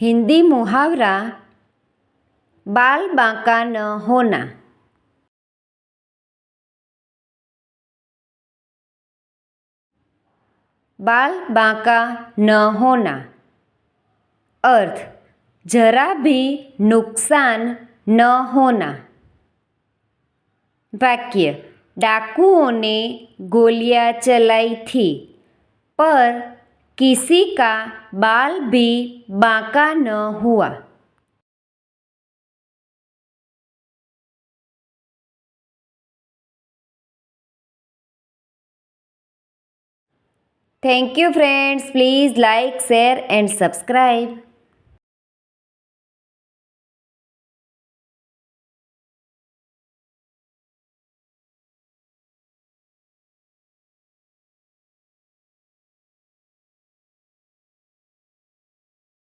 हिंदी मुहावरा बाल बांका न होना। बाल बांका न होना अर्थ जरा भी नुकसान न होना। वाक्य डाकुओं ने गोलियां चलाई थी पर किसी का बाल भी बांका न हुआ। Thank you friends. Please like, share and subscribe.